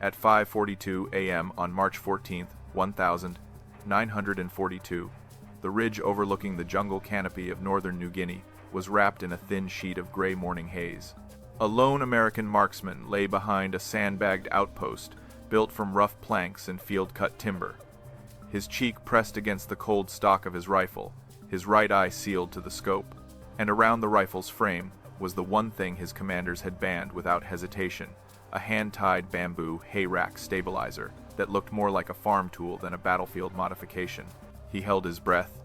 At 5:42 a.m. on March 14, 1942, the ridge overlooking the jungle canopy of northern New Guinea was wrapped in a thin sheet of gray morning haze. A lone American marksman lay behind a sandbagged outpost built from rough planks and field-cut timber. His cheek pressed against the cold stock of his rifle, his right eye sealed to the scope, and around the rifle's frame was the one thing his commanders had banned without hesitation, a hand-tied bamboo hay rack stabilizer that looked more like a farm tool than a battlefield modification. He held his breath.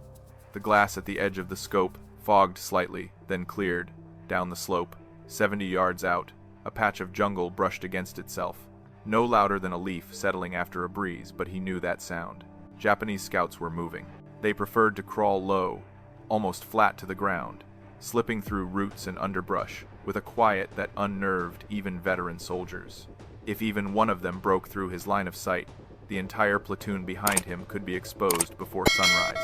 The glass at the edge of the scope fogged slightly, then cleared. Down the slope, 70 yards out, a patch of jungle brushed against itself. No louder than a leaf settling after a breeze, but he knew that sound. Japanese scouts were moving. They preferred to crawl low, almost flat to the ground, slipping through roots and underbrush, with a quiet that unnerved even veteran soldiers. If even one of them broke through his line of sight, the entire platoon behind him could be exposed before sunrise.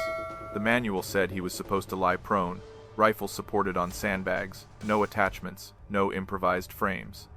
The manual said he was supposed to lie prone, rifle supported on sandbags, no attachments, no improvised frames.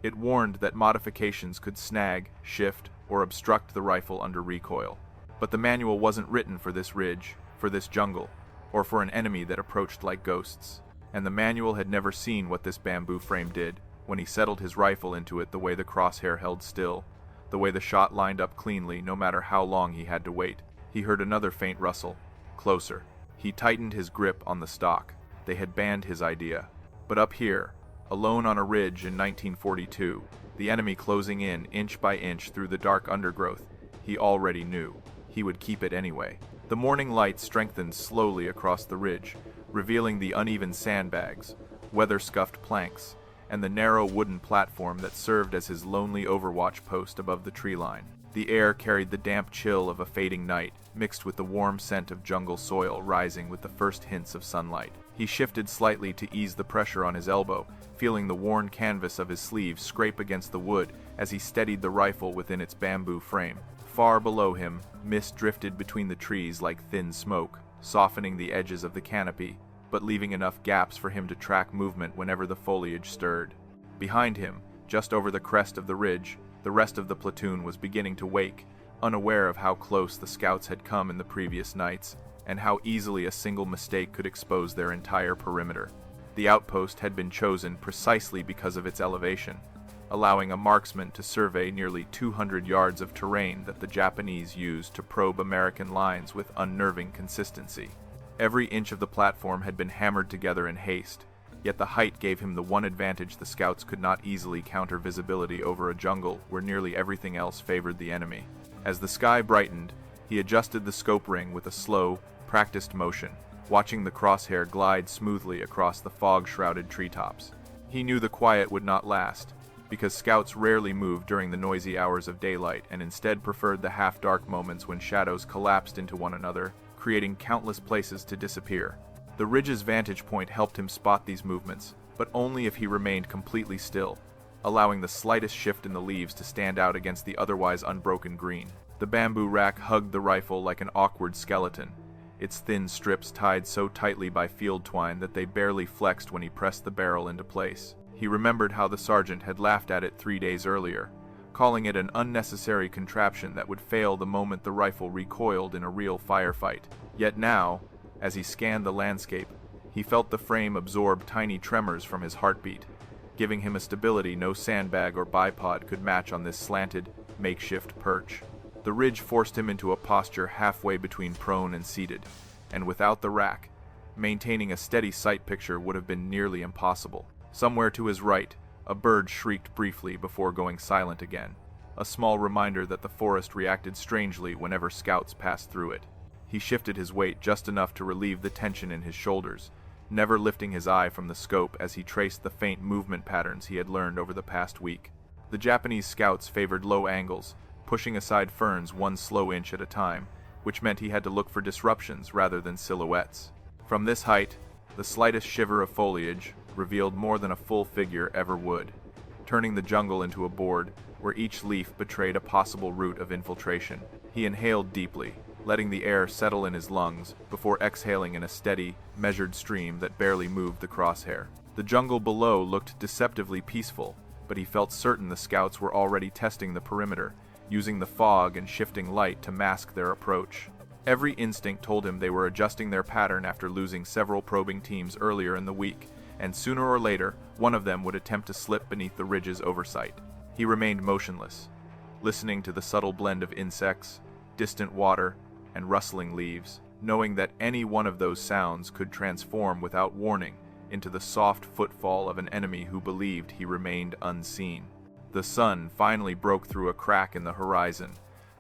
It warned that modifications could snag, shift, or obstruct the rifle under recoil. But the manual wasn't written for this ridge, for this jungle, or for an enemy that approached like ghosts. And the manual had never seen what this bamboo frame did when he settled his rifle into it, the way the crosshair held still, the way the shot lined up cleanly no matter how long he had to wait. He heard another faint rustle. Closer. He tightened his grip on the stock. They had banned his idea. But up here, alone on a ridge in 1942, the enemy closing in inch by inch through the dark undergrowth, he already knew. He would keep it anyway. The morning light strengthened slowly across the ridge, revealing the uneven sandbags, weather-scuffed planks, and the narrow wooden platform that served as his lonely overwatch post above the tree line. The air carried the damp chill of a fading night, mixed with the warm scent of jungle soil rising with the first hints of sunlight. He shifted slightly to ease the pressure on his elbow, feeling the worn canvas of his sleeve scrape against the wood as he steadied the rifle within its bamboo frame. Far below him, mist drifted between the trees like thin smoke, softening the edges of the canopy, but leaving enough gaps for him to track movement whenever the foliage stirred. Behind him, just over the crest of the ridge, the rest of the platoon was beginning to wake, unaware of how close the scouts had come in the previous nights, and how easily a single mistake could expose their entire perimeter. The outpost had been chosen precisely because of its elevation, allowing a marksman to survey nearly 200 yards of terrain that the Japanese used to probe American lines with unnerving consistency. Every inch of the platform had been hammered together in haste, yet the height gave him the one advantage the scouts could not easily counter: visibility over a jungle where nearly everything else favored the enemy. As the sky brightened, he adjusted the scope ring with a slow, practiced motion, watching the crosshair glide smoothly across the fog-shrouded treetops. He knew the quiet would not last, because scouts rarely moved during the noisy hours of daylight and instead preferred the half-dark moments when shadows collapsed into one another, creating countless places to disappear. The ridge's vantage point helped him spot these movements, but only if he remained completely still, allowing the slightest shift in the leaves to stand out against the otherwise unbroken green. The bamboo rack hugged the rifle like an awkward skeleton, its thin strips tied so tightly by field twine that they barely flexed when he pressed the barrel into place. He remembered how the sergeant had laughed at it 3 days earlier, calling it an unnecessary contraption that would fail the moment the rifle recoiled in a real firefight. Yet now, as he scanned the landscape, he felt the frame absorb tiny tremors from his heartbeat, giving him a stability no sandbag or bipod could match on this slanted, makeshift perch. The ridge forced him into a posture halfway between prone and seated, and without the rack, maintaining a steady sight picture would have been nearly impossible. Somewhere to his right, a bird shrieked briefly before going silent again, a small reminder that the forest reacted strangely whenever scouts passed through it. He shifted his weight just enough to relieve the tension in his shoulders, never lifting his eye from the scope as he traced the faint movement patterns he had learned over the past week. The Japanese scouts favored low angles, pushing aside ferns one slow inch at a time, which meant he had to look for disruptions rather than silhouettes. From this height, the slightest shiver of foliage revealed more than a full figure ever would, turning the jungle into a board where each leaf betrayed a possible route of infiltration. He inhaled deeply, letting the air settle in his lungs before exhaling in a steady, measured stream that barely moved the crosshair. The jungle below looked deceptively peaceful, but he felt certain the scouts were already testing the perimeter, using the fog and shifting light to mask their approach. Every instinct told him they were adjusting their pattern after losing several probing teams earlier in the week, and sooner or later, one of them would attempt to slip beneath the ridge's oversight. He remained motionless, listening to the subtle blend of insects, distant water, and rustling leaves, knowing that any one of those sounds could transform without warning into the soft footfall of an enemy who believed he remained unseen. The sun finally broke through a crack in the horizon,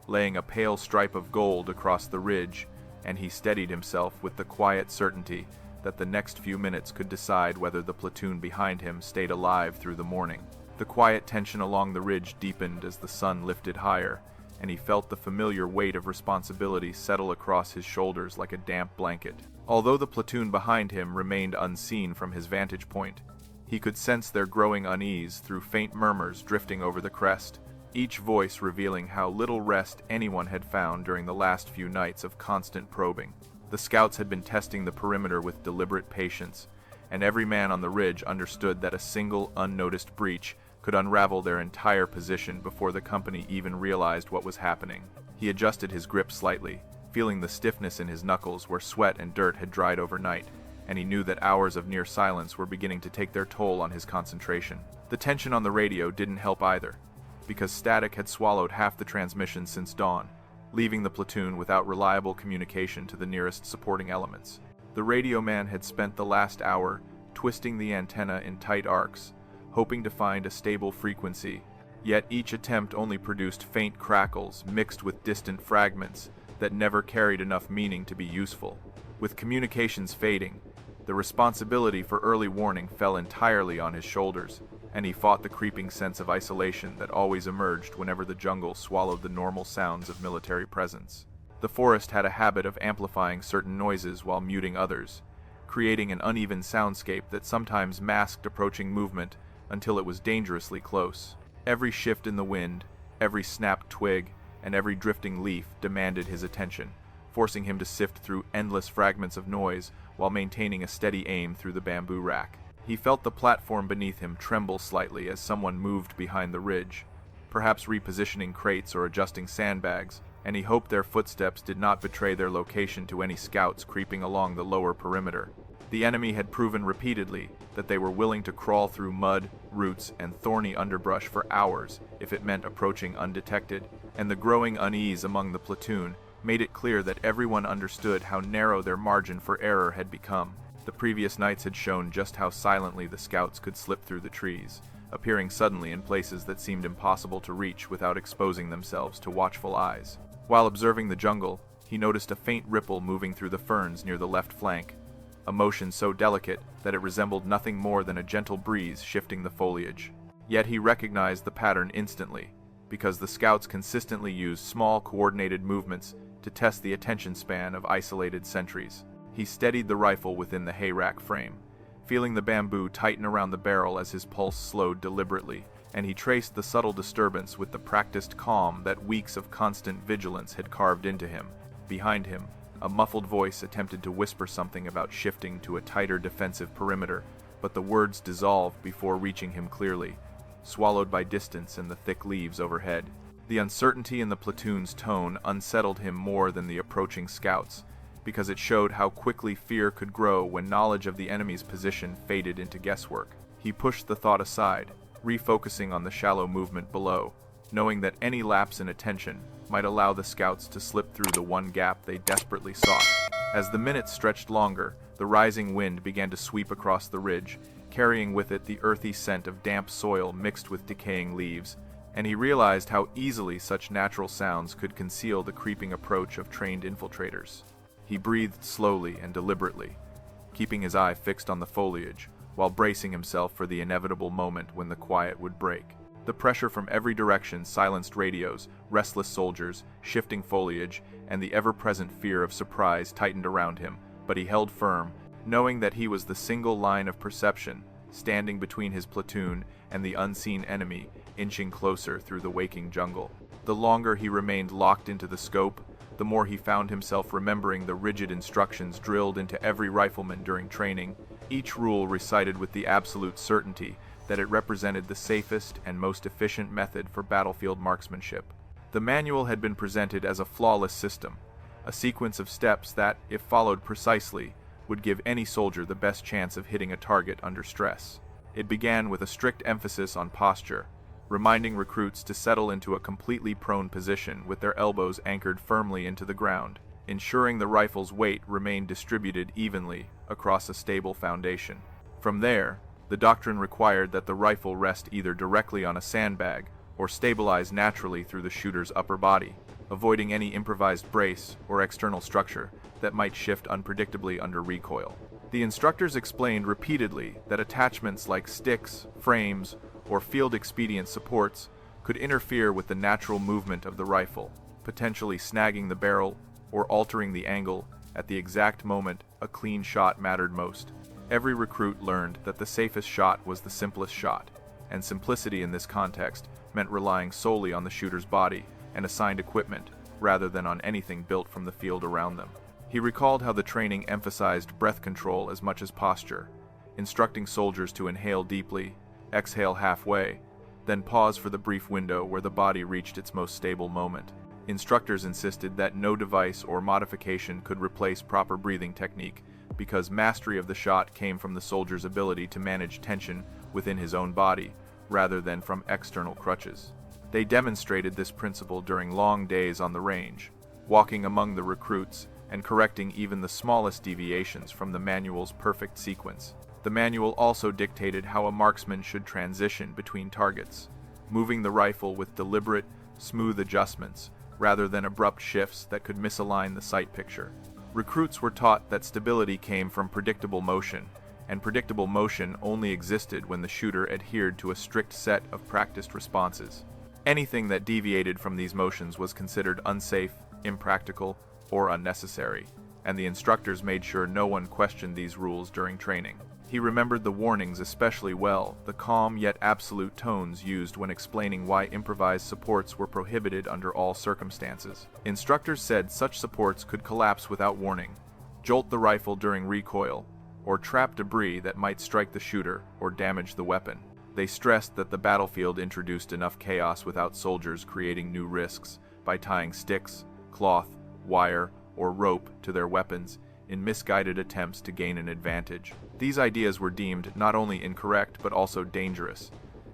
laying a pale stripe of gold across the ridge, and he steadied himself with the quiet certainty that the next few minutes could decide whether the platoon behind him stayed alive through the morning. The quiet tension along the ridge deepened as the sun lifted higher, and he felt the familiar weight of responsibility settle across his shoulders like a damp blanket. Although the platoon behind him remained unseen from his vantage point, he could sense their growing unease through faint murmurs drifting over the crest, each voice revealing how little rest anyone had found during the last few nights of constant probing. The scouts had been testing the perimeter with deliberate patience, and every man on the ridge understood that a single unnoticed breach could unravel their entire position before the company even realized what was happening. He adjusted his grip slightly, feeling the stiffness in his knuckles where sweat and dirt had dried overnight, and he knew that hours of near silence were beginning to take their toll on his concentration. The tension on the radio didn't help either, because static had swallowed half the transmission since dawn, leaving the platoon without reliable communication to the nearest supporting elements. The radio man had spent the last hour twisting the antenna in tight arcs, hoping to find a stable frequency, yet each attempt only produced faint crackles mixed with distant fragments that never carried enough meaning to be useful. With communications fading, the responsibility for early warning fell entirely on his shoulders, and he fought the creeping sense of isolation that always emerged whenever the jungle swallowed the normal sounds of military presence. The forest had a habit of amplifying certain noises while muting others, creating an uneven soundscape that sometimes masked approaching movement until it was dangerously close. Every shift in the wind, every snapped twig, and every drifting leaf demanded his attention, forcing him to sift through endless fragments of noise while maintaining a steady aim through the bamboo rack. He felt the platform beneath him tremble slightly as someone moved behind the ridge, perhaps repositioning crates or adjusting sandbags, and he hoped their footsteps did not betray their location to any scouts creeping along the lower perimeter. The enemy had proven repeatedly that they were willing to crawl through mud, roots, and thorny underbrush for hours if it meant approaching undetected, and the growing unease among the platoon made it clear that everyone understood how narrow their margin for error had become. The previous nights had shown just how silently the scouts could slip through the trees, appearing suddenly in places that seemed impossible to reach without exposing themselves to watchful eyes. While observing the jungle, he noticed a faint ripple moving through the ferns near the left flank, a motion so delicate that it resembled nothing more than a gentle breeze shifting the foliage. Yet he recognized the pattern instantly, because the scouts consistently used small coordinated movements to test the attention span of isolated sentries. He steadied the rifle within the hayrack frame, feeling the bamboo tighten around the barrel as his pulse slowed deliberately, and he traced the subtle disturbance with the practiced calm that weeks of constant vigilance had carved into him. Behind him, a muffled voice attempted to whisper something about shifting to a tighter defensive perimeter, but the words dissolved before reaching him clearly, swallowed by distance and the thick leaves overhead. The uncertainty in the platoon's tone unsettled him more than the approaching scouts, because it showed how quickly fear could grow when knowledge of the enemy's position faded into guesswork. He pushed the thought aside, refocusing on the shallow movement below, knowing that any lapse in attention might allow the scouts to slip through the one gap they desperately sought. As the minutes stretched longer, the rising wind began to sweep across the ridge, carrying with it the earthy scent of damp soil mixed with decaying leaves, and he realized how easily such natural sounds could conceal the creeping approach of trained infiltrators. He breathed slowly and deliberately, keeping his eye fixed on the foliage, while bracing himself for the inevitable moment when the quiet would break. The pressure from every direction silenced radios, restless soldiers, shifting foliage, and the ever-present fear of surprise tightened around him, but he held firm, knowing that he was the single line of perception, standing between his platoon and the unseen enemy, inching closer through the waking jungle. The longer he remained locked into the scope, the more he found himself remembering the rigid instructions drilled into every rifleman during training, each rule recited with the absolute certainty that it represented the safest and most efficient method for battlefield marksmanship. The manual had been presented as a flawless system, a sequence of steps that, if followed precisely, would give any soldier the best chance of hitting a target under stress. It began with a strict emphasis on posture, reminding recruits to settle into a completely prone position with their elbows anchored firmly into the ground, ensuring the rifle's weight remained distributed evenly across a stable foundation. From there, the doctrine required that the rifle rest either directly on a sandbag or stabilize naturally through the shooter's upper body, avoiding any improvised brace or external structure that might shift unpredictably under recoil. The instructors explained repeatedly that attachments like sticks, frames, or field expedient supports could interfere with the natural movement of the rifle, potentially snagging the barrel or altering the angle at the exact moment a clean shot mattered most. Every recruit learned that the safest shot was the simplest shot, and simplicity in this context meant relying solely on the shooter's body and assigned equipment rather than on anything built from the field around them. He recalled how the training emphasized breath control as much as posture, instructing soldiers to inhale deeply, exhale halfway, then pause for the brief window where the body reached its most stable moment. Instructors insisted that no device or modification could replace proper breathing technique because mastery of the shot came from the soldier's ability to manage tension within his own body rather than from external crutches. They demonstrated this principle during long days on the range, walking among the recruits and correcting even the smallest deviations from the manual's perfect sequence. The manual also dictated how a marksman should transition between targets, moving the rifle with deliberate, smooth adjustments rather than abrupt shifts that could misalign the sight picture. Recruits were taught that stability came from predictable motion, and predictable motion only existed when the shooter adhered to a strict set of practiced responses. Anything that deviated from these motions was considered unsafe, impractical, or unnecessary, and the instructors made sure no one questioned these rules during training. He remembered the warnings especially well, the calm yet absolute tones used when explaining why improvised supports were prohibited under all circumstances. Instructors said such supports could collapse without warning, jolt the rifle during recoil, or trap debris that might strike the shooter or damage the weapon. They stressed that the battlefield introduced enough chaos without soldiers creating new risks by tying sticks, cloth, wire, or rope to their weapons in misguided attempts to gain an advantage. These ideas were deemed not only incorrect but also dangerous,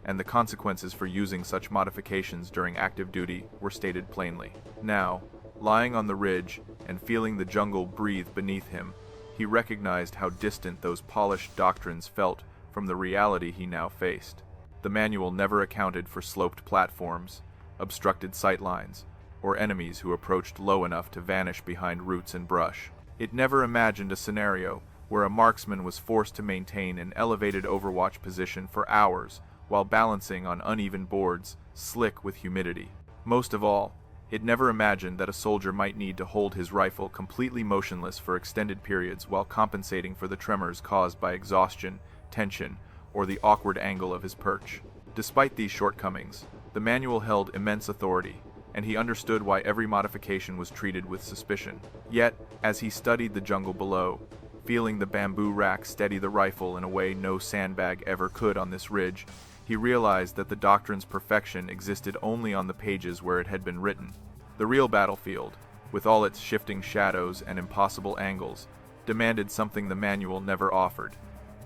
and the consequences for using such modifications during active duty were stated plainly. Now, lying on the ridge and feeling the jungle breathe beneath him, he recognized how distant those polished doctrines felt from the reality he now faced. The manual never accounted for sloped platforms, obstructed sightlines, or enemies who approached low enough to vanish behind roots and brush. It never imagined a scenario where a marksman was forced to maintain an elevated overwatch position for hours while balancing on uneven boards, slick with humidity. Most of all, it never imagined that a soldier might need to hold his rifle completely motionless for extended periods while compensating for the tremors caused by exhaustion, tension, or the awkward angle of his perch. Despite these shortcomings, the manual held immense authority, and he understood why every modification was treated with suspicion. Yet, as he studied the jungle below, feeling the bamboo rack steady the rifle in a way no sandbag ever could on this ridge, he realized that the doctrine's perfection existed only on the pages where it had been written. The real battlefield, with all its shifting shadows and impossible angles, demanded something the manual never offered: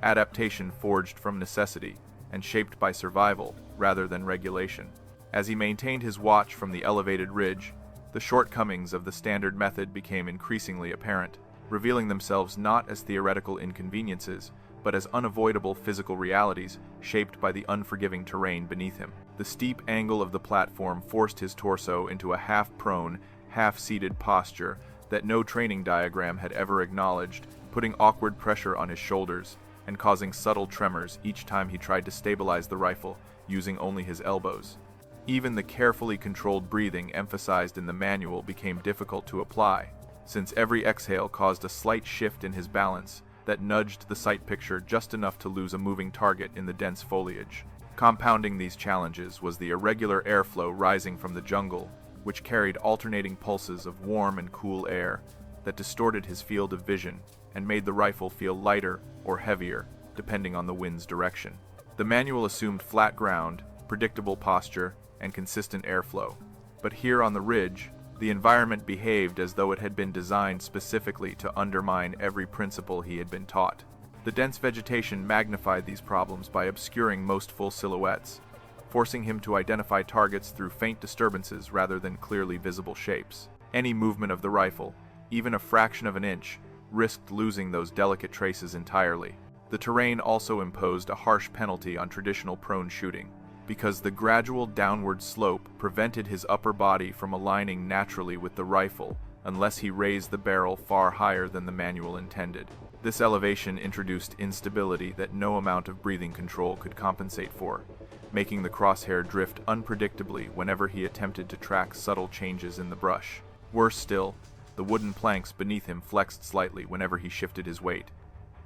adaptation forged from necessity and shaped by survival rather than regulation. As he maintained his watch from the elevated ridge, the shortcomings of the standard method became increasingly apparent, revealing themselves not as theoretical inconveniences, but as unavoidable physical realities shaped by the unforgiving terrain beneath him. The steep angle of the platform forced his torso into a half-prone, half-seated posture that no training diagram had ever acknowledged, putting awkward pressure on his shoulders and causing subtle tremors each time he tried to stabilize the rifle using only his elbows. Even the carefully controlled breathing emphasized in the manual became difficult to apply, since every exhale caused a slight shift in his balance that nudged the sight picture just enough to lose a moving target in the dense foliage. Compounding these challenges was the irregular airflow rising from the jungle, which carried alternating pulses of warm and cool air that distorted his field of vision and made the rifle feel lighter or heavier, depending on the wind's direction. The manual assumed flat ground, predictable posture, and consistent airflow. But here on the ridge, the environment behaved as though it had been designed specifically to undermine every principle he had been taught. The dense vegetation magnified these problems by obscuring most full silhouettes, forcing him to identify targets through faint disturbances rather than clearly visible shapes. Any movement of the rifle, even a fraction of an inch, risked losing those delicate traces entirely. The terrain also imposed a harsh penalty on traditional prone shooting, because the gradual downward slope prevented his upper body from aligning naturally with the rifle unless he raised the barrel far higher than the manual intended. This elevation introduced instability that no amount of breathing control could compensate for, making the crosshair drift unpredictably whenever he attempted to track subtle changes in the brush. Worse still, the wooden planks beneath him flexed slightly whenever he shifted his weight,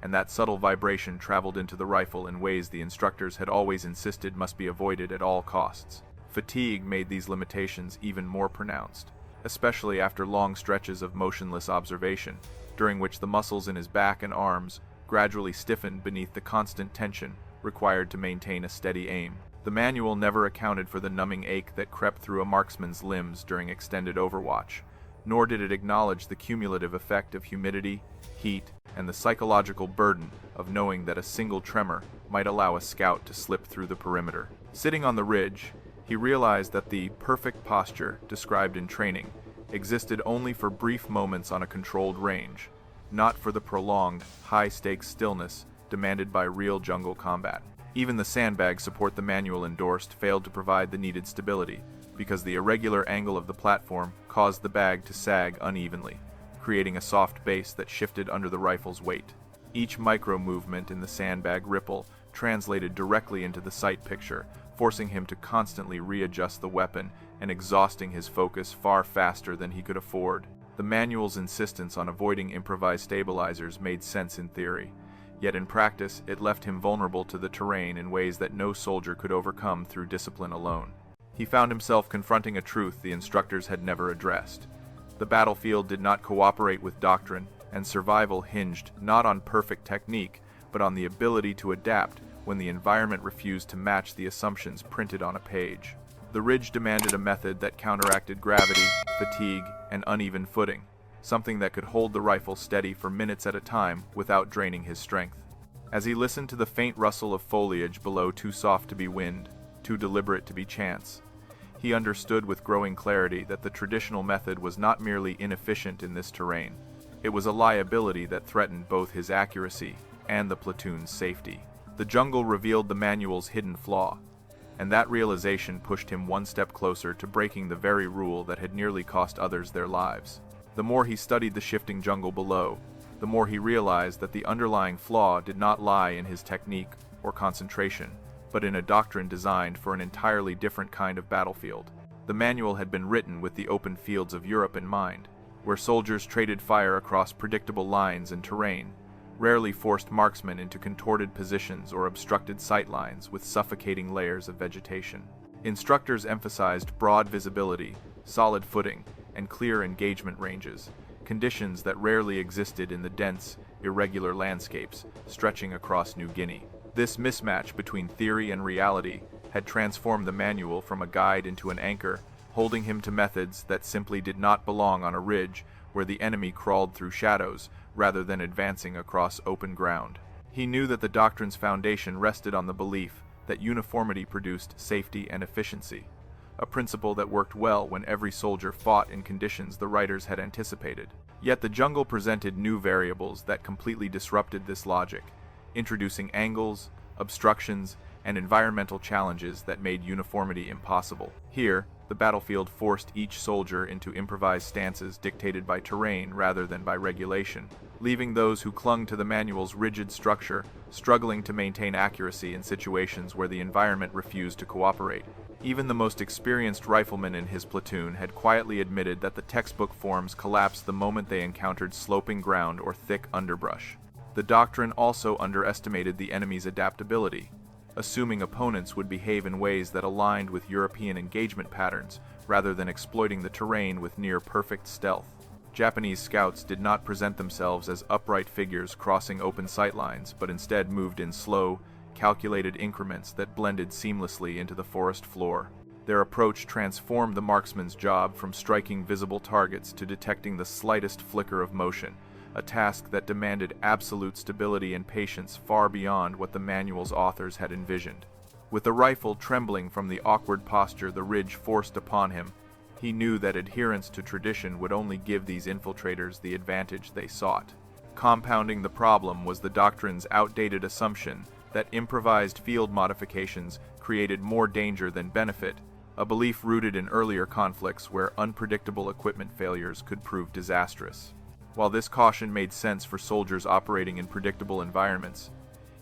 and that subtle vibration traveled into the rifle in ways the instructors had always insisted must be avoided at all costs. Fatigue made these limitations even more pronounced, especially after long stretches of motionless observation, during which the muscles in his back and arms gradually stiffened beneath the constant tension required to maintain a steady aim. The manual never accounted for the numbing ache that crept through a marksman's limbs during extended overwatch, nor did it acknowledge the cumulative effect of humidity, heat, and the psychological burden of knowing that a single tremor might allow a scout to slip through the perimeter. Sitting on the ridge, he realized that the perfect posture described in training existed only for brief moments on a controlled range, not for the prolonged, high-stakes stillness demanded by real jungle combat. Even the sandbag support the manual endorsed failed to provide the needed stability, because the irregular angle of the platform caused the bag to sag unevenly, creating a soft base that shifted under the rifle's weight. Each micro-movement in the sandbag ripple translated directly into the sight picture, forcing him to constantly readjust the weapon and exhausting his focus far faster than he could afford. The manual's insistence on avoiding improvised stabilizers made sense in theory, yet in practice it left him vulnerable to the terrain in ways that no soldier could overcome through discipline alone. He found himself confronting a truth the instructors had never addressed. The battlefield did not cooperate with doctrine, and survival hinged not on perfect technique, but on the ability to adapt when the environment refused to match the assumptions printed on a page. The ridge demanded a method that counteracted gravity, fatigue, and uneven footing, something that could hold the rifle steady for minutes at a time without draining his strength. As he listened to the faint rustle of foliage below, too soft to be wind, too deliberate to be chance, he understood with growing clarity that the traditional method was not merely inefficient in this terrain. It was a liability that threatened both his accuracy and the platoon's safety. The jungle revealed the manual's hidden flaw, and that realization pushed him one step closer to breaking the very rule that had nearly cost others their lives. The more he studied the shifting jungle below, the more he realized that the underlying flaw did not lie in his technique or concentration, but in a doctrine designed for an entirely different kind of battlefield. The manual had been written with the open fields of Europe in mind, where soldiers traded fire across predictable lines and terrain, rarely forced marksmen into contorted positions or obstructed sight lines with suffocating layers of vegetation. Instructors emphasized broad visibility, solid footing, and clear engagement ranges, conditions that rarely existed in the dense, irregular landscapes stretching across New Guinea. This mismatch between theory and reality had transformed the manual from a guide into an anchor, holding him to methods that simply did not belong on a ridge where the enemy crawled through shadows rather than advancing across open ground. He knew that the doctrine's foundation rested on the belief that uniformity produced safety and efficiency, a principle that worked well when every soldier fought in conditions the writers had anticipated. Yet the jungle presented new variables that completely disrupted this logic, introducing angles, obstructions, and environmental challenges that made uniformity impossible. Here, the battlefield forced each soldier into improvised stances dictated by terrain rather than by regulation, leaving those who clung to the manual's rigid structure struggling to maintain accuracy in situations where the environment refused to cooperate. Even the most experienced rifleman in his platoon had quietly admitted that the textbook forms collapsed the moment they encountered sloping ground or thick underbrush. The doctrine also underestimated the enemy's adaptability, assuming opponents would behave in ways that aligned with European engagement patterns rather than exploiting the terrain with near-perfect stealth. Japanese scouts did not present themselves as upright figures crossing open sightlines, but instead moved in slow, calculated increments that blended seamlessly into the forest floor. Their approach transformed the marksman's job from striking visible targets to detecting the slightest flicker of motion, a task that demanded absolute stability and patience far beyond what the manual's authors had envisioned. With the rifle trembling from the awkward posture the ridge forced upon him, he knew that adherence to tradition would only give these infiltrators the advantage they sought. Compounding the problem was the doctrine's outdated assumption that improvised field modifications created more danger than benefit, a belief rooted in earlier conflicts where unpredictable equipment failures could prove disastrous. While this caution made sense for soldiers operating in predictable environments,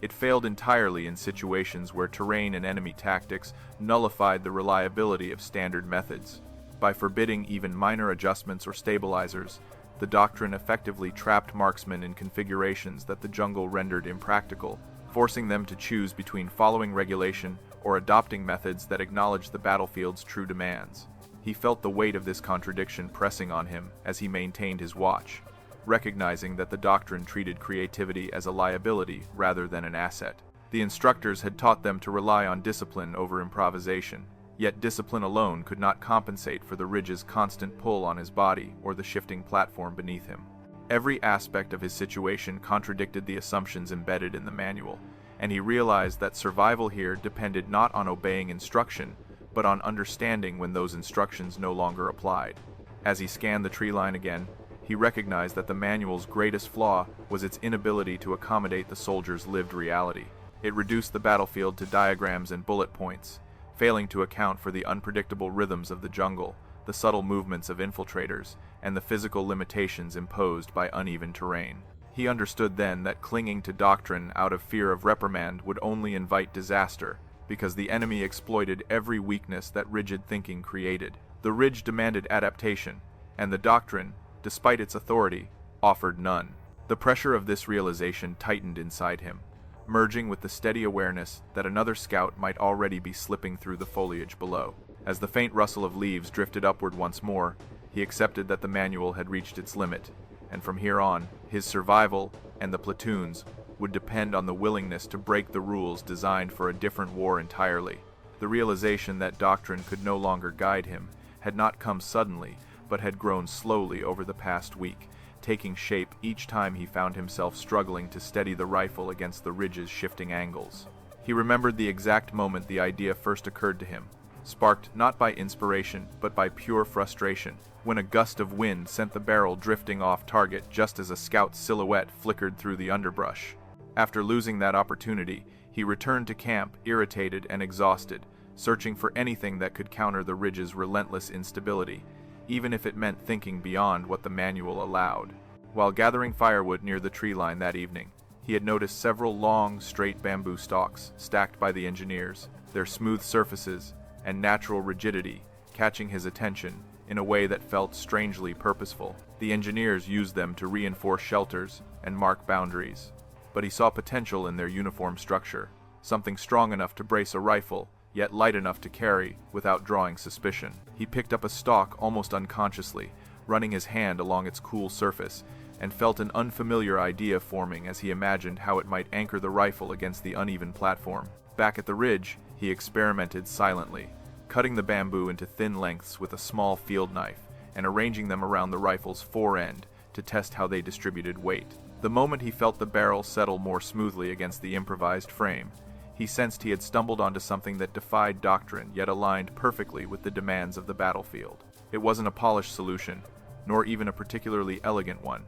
it failed entirely in situations where terrain and enemy tactics nullified the reliability of standard methods. By forbidding even minor adjustments or stabilizers, the doctrine effectively trapped marksmen in configurations that the jungle rendered impractical, forcing them to choose between following regulation or adopting methods that acknowledged the battlefield's true demands. He felt the weight of this contradiction pressing on him as he maintained his watch, recognizing that the doctrine treated creativity as a liability rather than an asset. The instructors had taught them to rely on discipline over improvisation, yet discipline alone could not compensate for the ridge's constant pull on his body or the shifting platform beneath him. Every aspect of his situation contradicted the assumptions embedded in the manual, and he realized that survival here depended not on obeying instruction, but on understanding when those instructions no longer applied. As he scanned the tree line again, he recognized that the manual's greatest flaw was its inability to accommodate the soldier's lived reality. It reduced the battlefield to diagrams and bullet points, failing to account for the unpredictable rhythms of the jungle, the subtle movements of infiltrators, and the physical limitations imposed by uneven terrain. He understood then that clinging to doctrine out of fear of reprimand would only invite disaster, because the enemy exploited every weakness that rigid thinking created. The ridge demanded adaptation, and the doctrine, despite its authority, offered none. The pressure of this realization tightened inside him, merging with the steady awareness that another scout might already be slipping through the foliage below. As the faint rustle of leaves drifted upward once more, he accepted that the manual had reached its limit, and from here on, his survival and the platoon's would depend on the willingness to break the rules designed for a different war entirely. The realization that doctrine could no longer guide him had not come suddenly, but had grown slowly over the past week, taking shape each time he found himself struggling to steady the rifle against the ridge's shifting angles. He remembered the exact moment the idea first occurred to him, sparked not by inspiration but by pure frustration, when a gust of wind sent the barrel drifting off target just as a scout's silhouette flickered through the underbrush. After losing that opportunity, he returned to camp irritated and exhausted, searching for anything that could counter the ridge's relentless instability, even if it meant thinking beyond what the manual allowed. While gathering firewood near the tree line that evening, he had noticed several long, straight bamboo stalks stacked by the engineers, their smooth surfaces and natural rigidity catching his attention in a way that felt strangely purposeful. The engineers used them to reinforce shelters and mark boundaries, but he saw potential in their uniform structure, something strong enough to brace a rifle, yet light enough to carry without drawing suspicion. He picked up a stalk almost unconsciously, running his hand along its cool surface, and felt an unfamiliar idea forming as he imagined how it might anchor the rifle against the uneven platform. Back at the ridge, he experimented silently, cutting the bamboo into thin lengths with a small field knife and arranging them around the rifle's fore end to test how they distributed weight. The moment he felt the barrel settle more smoothly against the improvised frame, he sensed he had stumbled onto something that defied doctrine yet aligned perfectly with the demands of the battlefield. It wasn't a polished solution, nor even a particularly elegant one,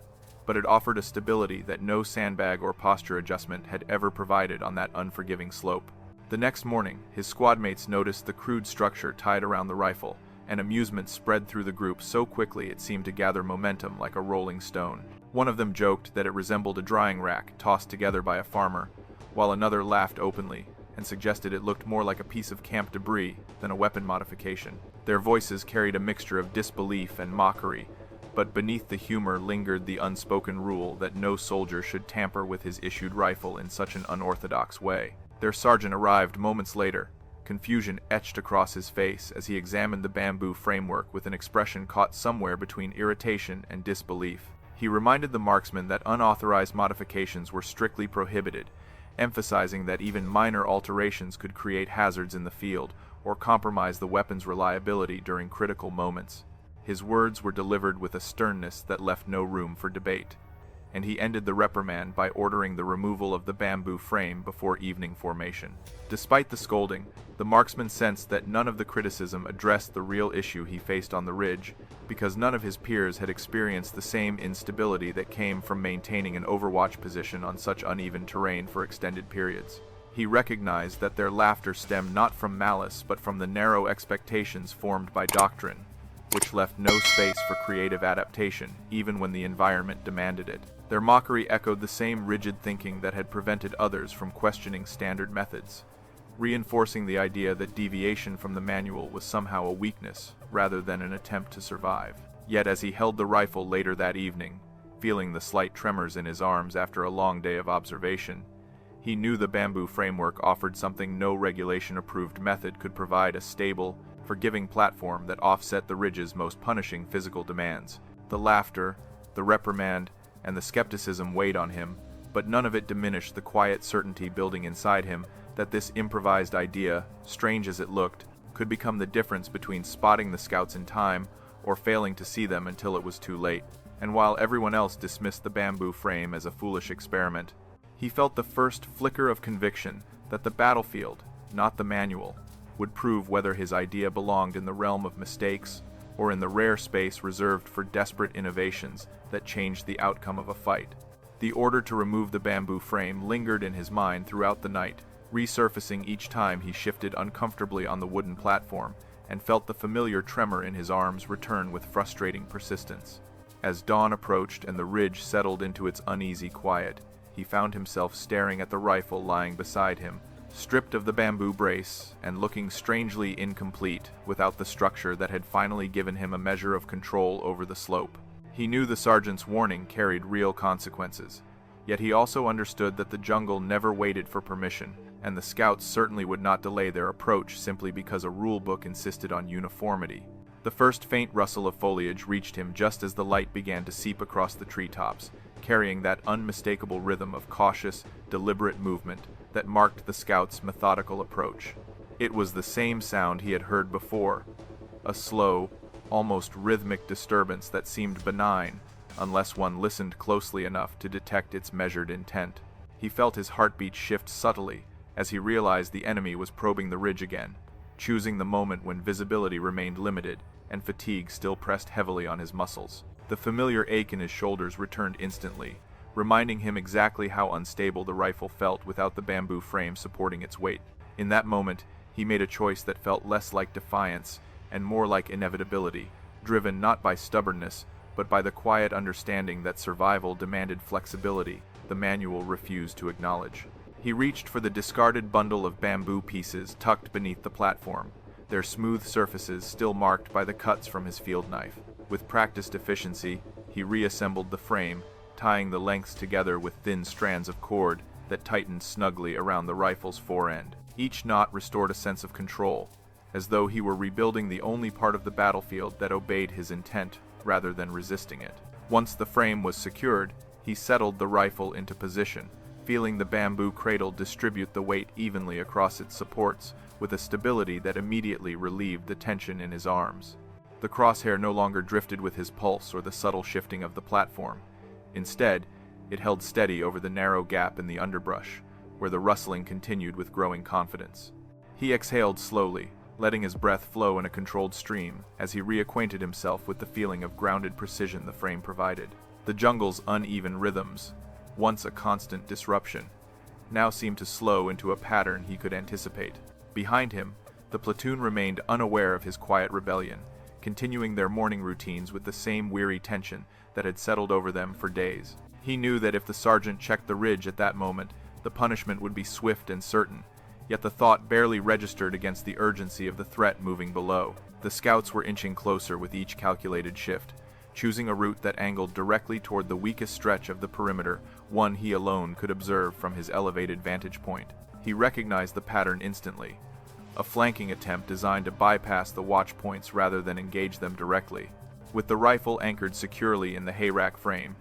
but it offered a stability that no sandbag or posture adjustment had ever provided on that unforgiving slope. The next morning, his squadmates noticed the crude structure tied around the rifle, and amusement spread through the group so quickly it seemed to gather momentum like a rolling stone. One of them joked that it resembled a drying rack tossed together by a farmer, while another laughed openly and suggested it looked more like a piece of camp debris than a weapon modification. Their voices carried a mixture of disbelief and mockery, but beneath the humor lingered the unspoken rule that no soldier should tamper with his issued rifle in such an unorthodox way. Their sergeant arrived moments later, confusion etched across his face as he examined the bamboo framework with an expression caught somewhere between irritation and disbelief. He reminded the marksman that unauthorized modifications were strictly prohibited, emphasizing that even minor alterations could create hazards in the field or compromise the weapon's reliability during critical moments. His words were delivered with a sternness that left no room for debate, and he ended the reprimand by ordering the removal of the bamboo frame before evening formation. Despite the scolding, the marksman sensed that none of the criticism addressed the real issue he faced on the ridge, because none of his peers had experienced the same instability that came from maintaining an overwatch position on such uneven terrain for extended periods. He recognized that their laughter stemmed not from malice but from the narrow expectations formed by doctrine, which left no space for creative adaptation, even when the environment demanded it. Their mockery echoed the same rigid thinking that had prevented others from questioning standard methods, reinforcing the idea that deviation from the manual was somehow a weakness rather than an attempt to survive. Yet as he held the rifle later that evening, feeling the slight tremors in his arms after a long day of observation, he knew the bamboo framework offered something no regulation-approved method could provide: a stable, forgiving platform that offset the ridge's most punishing physical demands. The laughter, the reprimand, and the skepticism weighed on him, but none of it diminished the quiet certainty building inside him that this improvised idea, strange as it looked, could become the difference between spotting the scouts in time or failing to see them until it was too late. And while everyone else dismissed the bamboo frame as a foolish experiment, he felt the first flicker of conviction that the battlefield, not the manual, would prove whether his idea belonged in the realm of mistakes or in the rare space reserved for desperate innovations that changed the outcome of a fight. The order to remove the bamboo frame lingered in his mind throughout the night, resurfacing each time he shifted uncomfortably on the wooden platform and felt the familiar tremor in his arms return with frustrating persistence. As dawn approached and the ridge settled into its uneasy quiet, he found himself staring at the rifle lying beside him, stripped of the bamboo brace and looking strangely incomplete without the structure that had finally given him a measure of control over the slope. He knew the sergeant's warning carried real consequences, yet he also understood that the jungle never waited for permission, and the scouts certainly would not delay their approach simply because a rule book insisted on uniformity. The first faint rustle of foliage reached him just as the light began to seep across the treetops, carrying that unmistakable rhythm of cautious, deliberate movement that marked the scout's methodical approach. It was the same sound he had heard before, a slow, almost rhythmic disturbance that seemed benign unless one listened closely enough to detect its measured intent. He felt his heartbeat shift subtly as he realized the enemy was probing the ridge again, choosing the moment when visibility remained limited and fatigue still pressed heavily on his muscles. The familiar ache in his shoulders returned instantly, reminding him exactly how unstable the rifle felt without the bamboo frame supporting its weight. In that moment, he made a choice that felt less like defiance and more like inevitability, driven not by stubbornness, but by the quiet understanding that survival demanded flexibility the manual refused to acknowledge. He reached for the discarded bundle of bamboo pieces tucked beneath the platform, their smooth surfaces still marked by the cuts from his field knife. With practiced efficiency, he reassembled the frame, tying the lengths together with thin strands of cord that tightened snugly around the rifle's forend. Each knot restored a sense of control, as though he were rebuilding the only part of the battlefield that obeyed his intent rather than resisting it. Once the frame was secured, he settled the rifle into position, feeling the bamboo cradle distribute the weight evenly across its supports with a stability that immediately relieved the tension in his arms. The crosshair no longer drifted with his pulse or the subtle shifting of the platform. Instead, it held steady over the narrow gap in the underbrush, where the rustling continued with growing confidence. He exhaled slowly, letting his breath flow in a controlled stream as he reacquainted himself with the feeling of grounded precision the frame provided. The jungle's uneven rhythms, once a constant disruption, now seemed to slow into a pattern he could anticipate. Behind him, the platoon remained unaware of his quiet rebellion, continuing their morning routines with the same weary tension that had settled over them for days. He knew that if the sergeant checked the ridge at that moment, the punishment would be swift and certain, yet the thought barely registered against the urgency of the threat moving below. The scouts were inching closer with each calculated shift, choosing a route that angled directly toward the weakest stretch of the perimeter, one he alone could observe from his elevated vantage point. He recognized the pattern instantly, a flanking attempt designed to bypass the watch points rather than engage them directly. With the rifle anchored securely in the hayrack frame,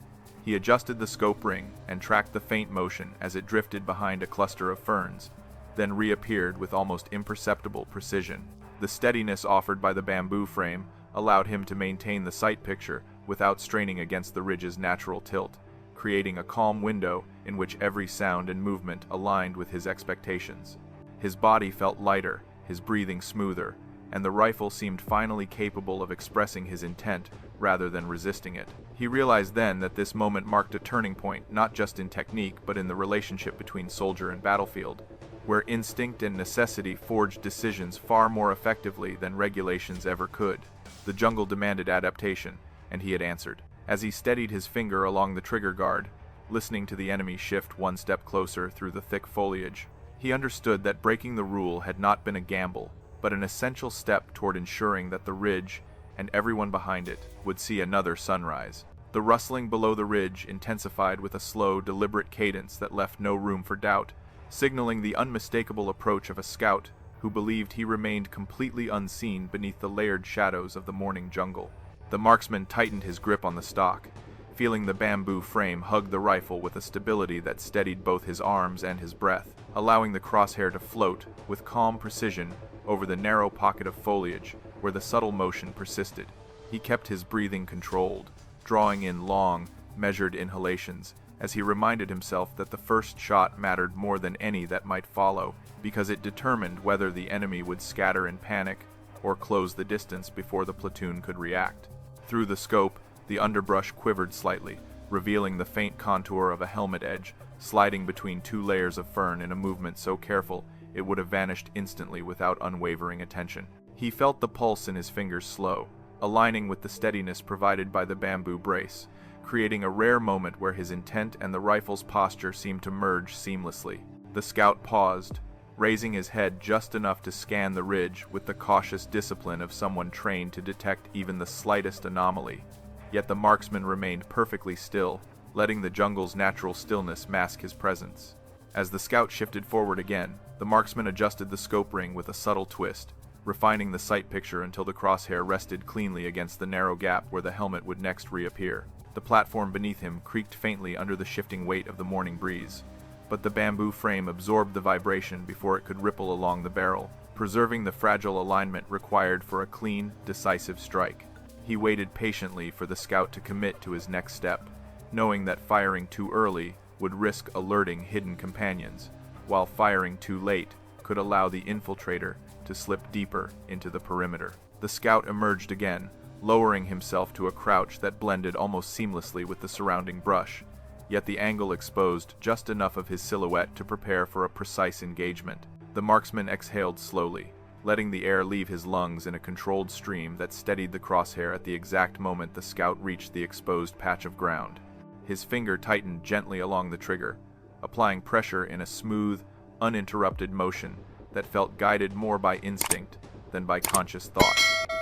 He adjusted the scope ring and tracked the faint motion as it drifted behind a cluster of ferns, then reappeared with almost imperceptible precision. The steadiness offered by the bamboo frame allowed him to maintain the sight picture without straining against the ridge's natural tilt, creating a calm window in which every sound and movement aligned with his expectations. His body felt lighter, his breathing smoother, and the rifle seemed finally capable of expressing his intent rather than resisting it. He realized then that this moment marked a turning point, not just in technique but in the relationship between soldier and battlefield, where instinct and necessity forged decisions far more effectively than regulations ever could. The jungle demanded adaptation, and he had answered. As he steadied his finger along the trigger guard, listening to the enemy shift one step closer through the thick foliage, he understood that breaking the rule had not been a gamble, but an essential step toward ensuring that the ridge, and everyone behind it, would see another sunrise. The rustling below the ridge intensified with a slow, deliberate cadence that left no room for doubt, signaling the unmistakable approach of a scout who believed he remained completely unseen beneath the layered shadows of the morning jungle. The marksman tightened his grip on the stock, feeling the bamboo frame hug the rifle with a stability that steadied both his arms and his breath, allowing the crosshair to float with calm precision over the narrow pocket of foliage where the subtle motion persisted. He kept his breathing controlled, drawing in long, measured inhalations, as he reminded himself that the first shot mattered more than any that might follow, because it determined whether the enemy would scatter in panic or close the distance before the platoon could react. Through the scope, the underbrush quivered slightly, revealing the faint contour of a helmet edge, sliding between two layers of fern in a movement so careful it would have vanished instantly without unwavering attention. He felt the pulse in his fingers slow, aligning with the steadiness provided by the bamboo brace, creating a rare moment where his intent and the rifle's posture seemed to merge seamlessly. The scout paused, raising his head just enough to scan the ridge with the cautious discipline of someone trained to detect even the slightest anomaly. Yet the marksman remained perfectly still, letting the jungle's natural stillness mask his presence. As the scout shifted forward again, the marksman adjusted the scope ring with a subtle twist, refining the sight picture until the crosshair rested cleanly against the narrow gap where the helmet would next reappear. The platform beneath him creaked faintly under the shifting weight of the morning breeze, but the bamboo frame absorbed the vibration before it could ripple along the barrel, preserving the fragile alignment required for a clean, decisive strike. He waited patiently for the scout to commit to his next step, knowing that firing too early would risk alerting hidden companions, while firing too late could allow the infiltrator to slip deeper into the perimeter. The scout emerged again, lowering himself to a crouch that blended almost seamlessly with the surrounding brush, yet the angle exposed just enough of his silhouette to prepare for a precise engagement. The marksman exhaled slowly, letting the air leave his lungs in a controlled stream that steadied the crosshair at the exact moment the scout reached the exposed patch of ground. His finger tightened gently along the trigger, applying pressure in a smooth, uninterrupted motion that felt guided more by instinct than by conscious thought.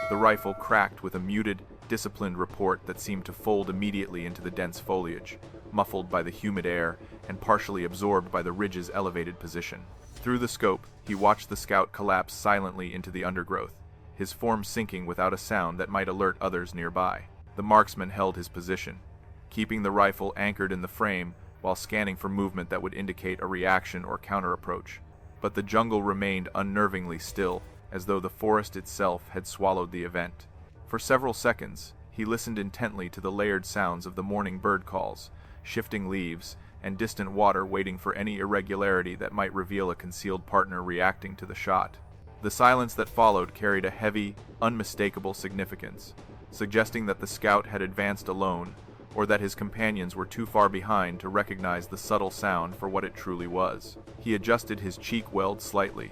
The rifle cracked with a muted, disciplined report that seemed to fold immediately into the dense foliage, muffled by the humid air and partially absorbed by the ridge's elevated position. Through the scope, he watched the scout collapse silently into the undergrowth, his form sinking without a sound that might alert others nearby. The marksman held his position, keeping the rifle anchored in the frame while scanning for movement that would indicate a reaction or counter-approach. But the jungle remained unnervingly still, as though the forest itself had swallowed the event. For several seconds, he listened intently to the layered sounds of the morning bird calls, shifting leaves, and distant water waiting for any irregularity that might reveal a concealed partner reacting to the shot. The silence that followed carried a heavy, unmistakable significance, suggesting that the scout had advanced alone, or that his companions were too far behind to recognize the subtle sound for what it truly was. He adjusted his cheek weld slightly,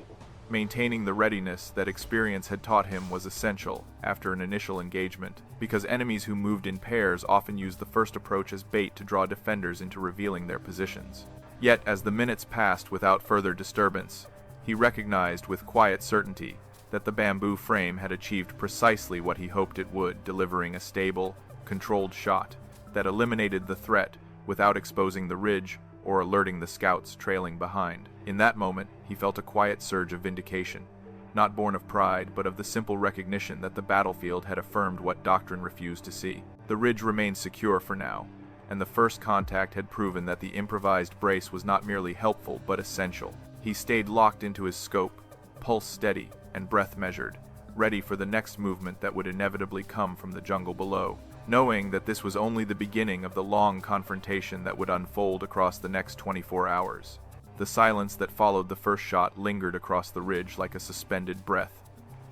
maintaining the readiness that experience had taught him was essential after an initial engagement, because enemies who moved in pairs often used the first approach as bait to draw defenders into revealing their positions. Yet, as the minutes passed without further disturbance, he recognized with quiet certainty that the bamboo frame had achieved precisely what he hoped it would, delivering a stable, controlled shot that eliminated the threat without exposing the ridge or alerting the scouts trailing behind. In that moment, he felt a quiet surge of vindication, not born of pride, but of the simple recognition that the battlefield had affirmed what doctrine refused to see. The ridge remained secure for now, and the first contact had proven that the improvised brace was not merely helpful but essential. He stayed locked into his scope, pulse steady and breath measured, ready for the next movement that would inevitably come from the jungle below, knowing that this was only the beginning of the long confrontation that would unfold across the next 24 hours. The silence that followed the first shot lingered across the ridge like a suspended breath,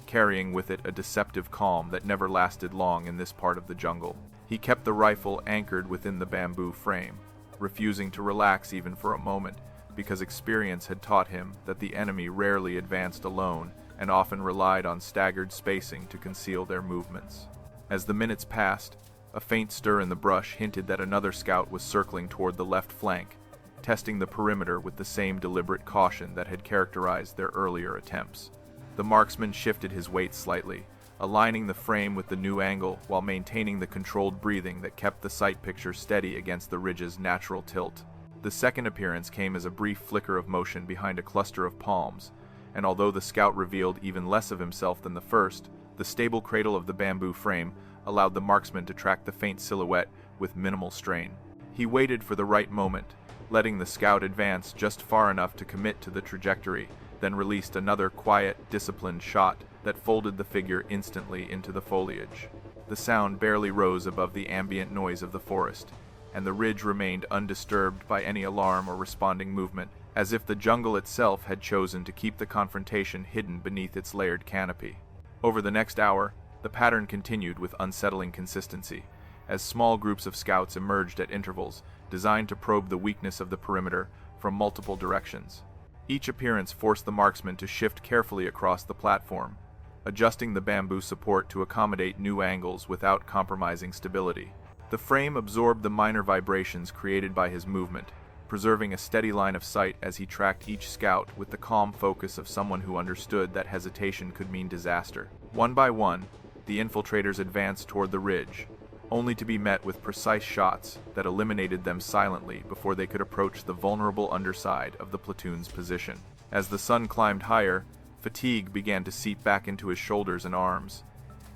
carrying with it a deceptive calm that never lasted long in this part of the jungle. He kept the rifle anchored within the bamboo frame, refusing to relax even for a moment, because experience had taught him that the enemy rarely advanced alone and often relied on staggered spacing to conceal their movements. As the minutes passed, a faint stir in the brush hinted that another scout was circling toward the left flank, testing the perimeter with the same deliberate caution that had characterized their earlier attempts. The marksman shifted his weight slightly, aligning the frame with the new angle while maintaining the controlled breathing that kept the sight picture steady against the ridge's natural tilt. The second appearance came as a brief flicker of motion behind a cluster of palms, and although the scout revealed even less of himself than the first, the stable cradle of the bamboo frame allowed the marksman to track the faint silhouette with minimal strain. He waited for the right moment, letting the scout advance just far enough to commit to the trajectory, then released another quiet, disciplined shot that folded the figure instantly into the foliage. The sound barely rose above the ambient noise of the forest, and the ridge remained undisturbed by any alarm or responding movement, as if the jungle itself had chosen to keep the confrontation hidden beneath its layered canopy. Over the next hour, the pattern continued with unsettling consistency, as small groups of scouts emerged at intervals, designed to probe the weakness of the perimeter from multiple directions. Each appearance forced the marksman to shift carefully across the platform, adjusting the bamboo support to accommodate new angles without compromising stability. The frame absorbed the minor vibrations created by his movement, preserving a steady line of sight as he tracked each scout with the calm focus of someone who understood that hesitation could mean disaster. One by one, the infiltrators advanced toward the ridge, only to be met with precise shots that eliminated them silently before they could approach the vulnerable underside of the platoon's position. As the sun climbed higher, fatigue began to seep back into his shoulders and arms,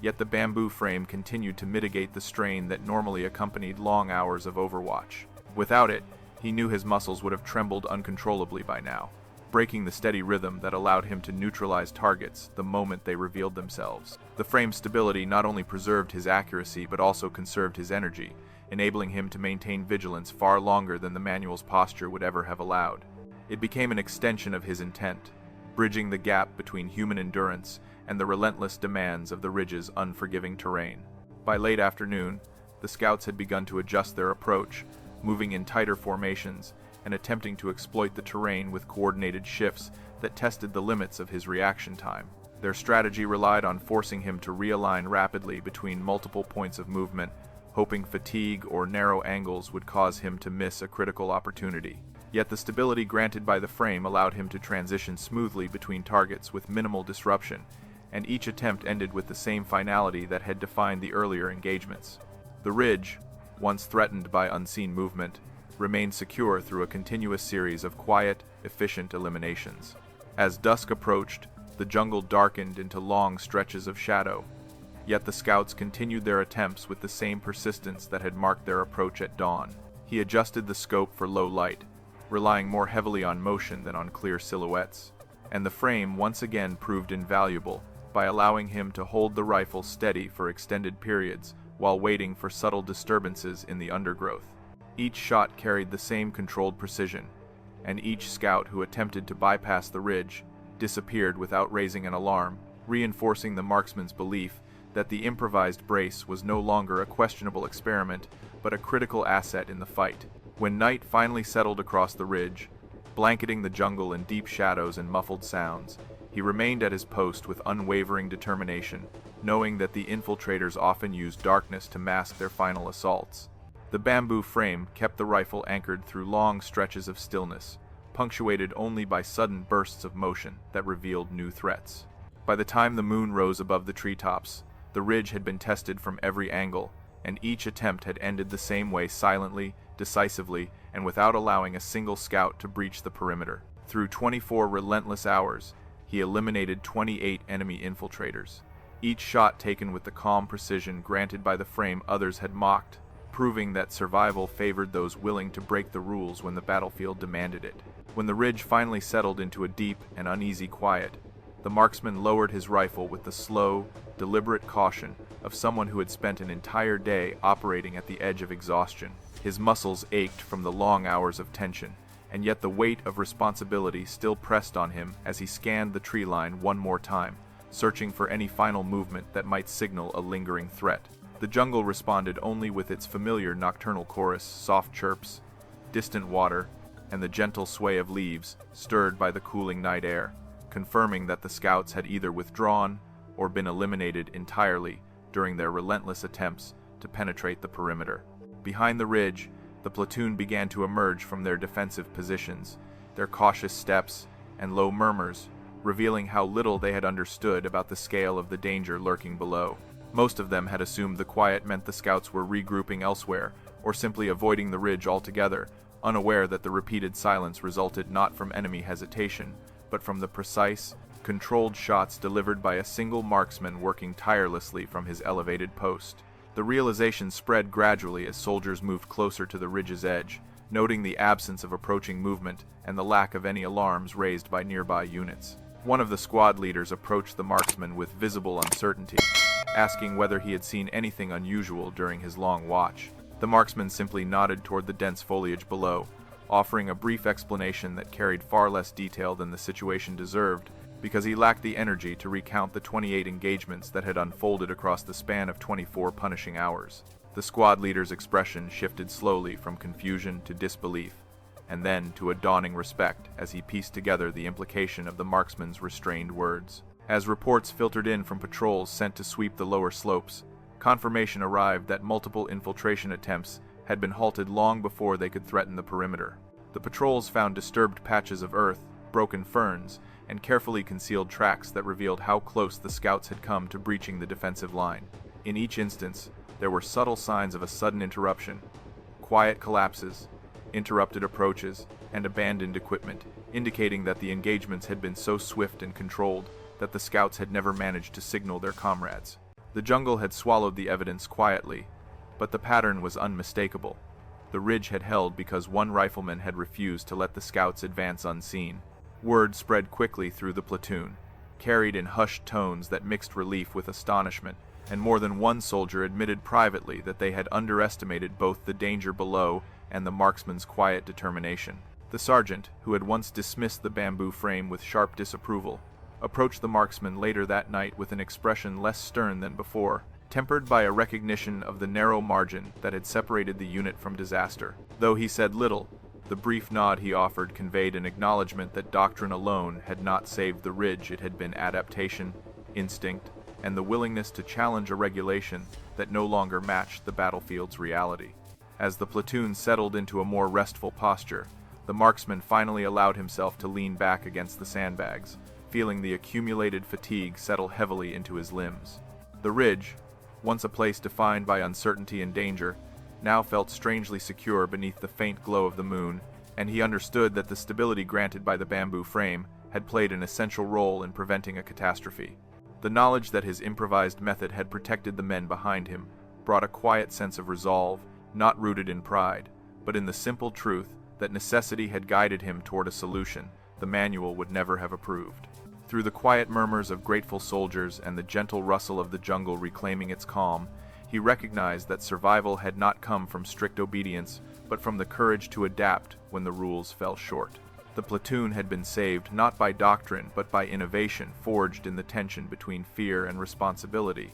yet the bamboo frame continued to mitigate the strain that normally accompanied long hours of overwatch. Without it, he knew his muscles would have trembled uncontrollably by now, breaking the steady rhythm that allowed him to neutralize targets the moment they revealed themselves. The frame's stability not only preserved his accuracy but also conserved his energy, enabling him to maintain vigilance far longer than the manual's posture would ever have allowed. It became an extension of his intent, bridging the gap between human endurance and the relentless demands of the ridge's unforgiving terrain. By late afternoon, the scouts had begun to adjust their approach, moving in tighter formations and attempting to exploit the terrain with coordinated shifts that tested the limits of his reaction time. Their strategy relied on forcing him to realign rapidly between multiple points of movement, hoping fatigue or narrow angles would cause him to miss a critical opportunity. Yet the stability granted by the frame allowed him to transition smoothly between targets with minimal disruption, and each attempt ended with the same finality that had defined the earlier engagements. The ridge, once threatened by unseen movement, remained secure through a continuous series of quiet, efficient eliminations. As dusk approached, the jungle darkened into long stretches of shadow, yet the scouts continued their attempts with the same persistence that had marked their approach at dawn. He adjusted the scope for low light, relying more heavily on motion than on clear silhouettes, and the frame once again proved invaluable by allowing him to hold the rifle steady for extended periods while waiting for subtle disturbances in the undergrowth. Each shot carried the same controlled precision, and each scout who attempted to bypass the ridge disappeared without raising an alarm, reinforcing the marksman's belief that the improvised brace was no longer a questionable experiment, but a critical asset in the fight. When night finally settled across the ridge, blanketing the jungle in deep shadows and muffled sounds, he remained at his post with unwavering determination, knowing that the infiltrators often used darkness to mask their final assaults. The bamboo frame kept the rifle anchored through long stretches of stillness, punctuated only by sudden bursts of motion that revealed new threats. By the time the moon rose above the treetops, the ridge had been tested from every angle, and each attempt had ended the same way, silently, decisively, and without allowing a single scout to breach the perimeter. Through 24 relentless hours, he eliminated 28 enemy infiltrators, each shot taken with the calm precision granted by the frame others had mocked, proving that survival favored those willing to break the rules when the battlefield demanded it. When the ridge finally settled into a deep and uneasy quiet, the marksman lowered his rifle with the slow, deliberate caution of someone who had spent an entire day operating at the edge of exhaustion. His muscles ached from the long hours of tension, and yet the weight of responsibility still pressed on him as he scanned the tree line one more time, searching for any final movement that might signal a lingering threat. The jungle responded only with its familiar nocturnal chorus, soft chirps, distant water, and the gentle sway of leaves stirred by the cooling night air, confirming that the scouts had either withdrawn or been eliminated entirely during their relentless attempts to penetrate the perimeter. Behind the ridge, the platoon began to emerge from their defensive positions, their cautious steps and low murmurs revealing how little they had understood about the scale of the danger lurking below. Most of them had assumed the quiet meant the scouts were regrouping elsewhere, or simply avoiding the ridge altogether, unaware that the repeated silence resulted not from enemy hesitation, but from the precise, controlled shots delivered by a single marksman working tirelessly from his elevated post. The realization spread gradually as soldiers moved closer to the ridge's edge, noting the absence of approaching movement and the lack of any alarms raised by nearby units. One of the squad leaders approached the marksman with visible uncertainty, asking whether he had seen anything unusual during his long watch. The marksman simply nodded toward the dense foliage below, offering a brief explanation that carried far less detail than the situation deserved, because he lacked the energy to recount the 28 engagements that had unfolded across the span of 24 punishing hours. The squad leader's expression shifted slowly from confusion to disbelief, and then to a dawning respect as he pieced together the implication of the marksman's restrained words. As reports filtered in from patrols sent to sweep the lower slopes, confirmation arrived that multiple infiltration attempts had been halted long before they could threaten the perimeter. The patrols found disturbed patches of earth, broken ferns, and carefully concealed tracks that revealed how close the scouts had come to breaching the defensive line. In each instance, there were subtle signs of a sudden interruption, quiet collapses, interrupted approaches, and abandoned equipment, indicating that the engagements had been so swift and controlled that the scouts had never managed to signal their comrades. The jungle had swallowed the evidence quietly, but the pattern was unmistakable. The ridge had held because one rifleman had refused to let the scouts advance unseen. Word spread quickly through the platoon, carried in hushed tones that mixed relief with astonishment, and more than one soldier admitted privately that they had underestimated both the danger below and the marksman's quiet determination. The sergeant, who had once dismissed the bamboo frame with sharp disapproval, approached the marksman later that night with an expression less stern than before, tempered by a recognition of the narrow margin that had separated the unit from disaster. Though he said little, the brief nod he offered conveyed an acknowledgement that doctrine alone had not saved the ridge. It had been adaptation, instinct, and the willingness to challenge a regulation that no longer matched the battlefield's reality. As the platoon settled into a more restful posture, the marksman finally allowed himself to lean back against the sandbags, feeling the accumulated fatigue settle heavily into his limbs. The ridge, once a place defined by uncertainty and danger, now felt strangely secure beneath the faint glow of the moon, and he understood that the stability granted by the bamboo frame had played an essential role in preventing a catastrophe. The knowledge that his improvised method had protected the men behind him brought a quiet sense of resolve, not rooted in pride, but in the simple truth that necessity had guided him toward a solution the manual would never have approved. Through the quiet murmurs of grateful soldiers and the gentle rustle of the jungle reclaiming its calm, he recognized that survival had not come from strict obedience, but from the courage to adapt when the rules fell short. The platoon had been saved not by doctrine but by innovation forged in the tension between fear and responsibility,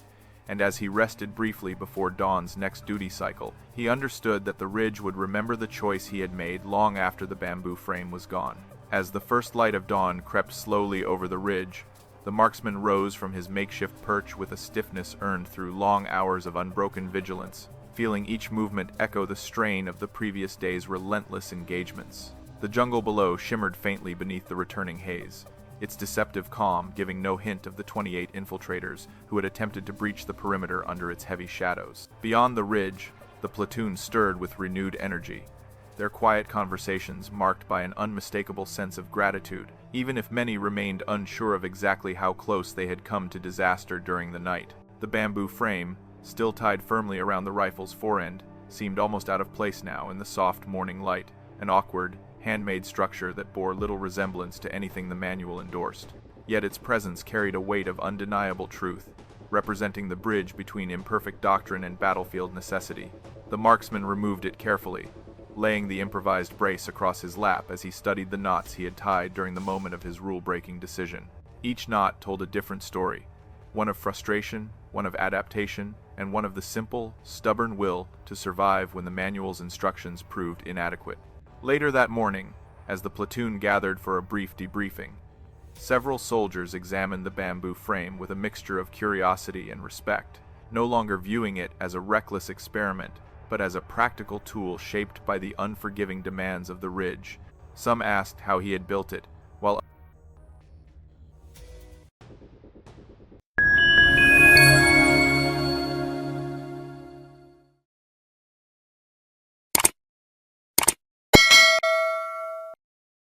and as he rested briefly before dawn's next duty cycle, he understood that the ridge would remember the choice he had made long after the bamboo frame was gone. As the first light of dawn crept slowly over the ridge, the marksman rose from his makeshift perch with a stiffness earned through long hours of unbroken vigilance, feeling each movement echo the strain of the previous day's relentless engagements. The jungle below shimmered faintly beneath the returning haze, its deceptive calm giving no hint of the 28 infiltrators who had attempted to breach the perimeter under its heavy shadows. Beyond the ridge, the platoon stirred with renewed energy, their quiet conversations marked by an unmistakable sense of gratitude, even if many remained unsure of exactly how close they had come to disaster during the night. The bamboo frame, still tied firmly around the rifle's forend, seemed almost out of place now in the soft morning light, an awkward, handmade structure that bore little resemblance to anything the manual endorsed. Yet its presence carried a weight of undeniable truth, representing the bridge between imperfect doctrine and battlefield necessity. The marksman removed it carefully, laying the improvised brace across his lap as he studied the knots he had tied during the moment of his rule-breaking decision. Each knot told a different story, one of frustration, one of adaptation, and one of the simple, stubborn will to survive when the manual's instructions proved inadequate. Later that morning, as the platoon gathered for a brief debriefing, several soldiers examined the bamboo frame with a mixture of curiosity and respect, no longer viewing it as a reckless experiment, but as a practical tool shaped by the unforgiving demands of the ridge. Some asked how he had built it,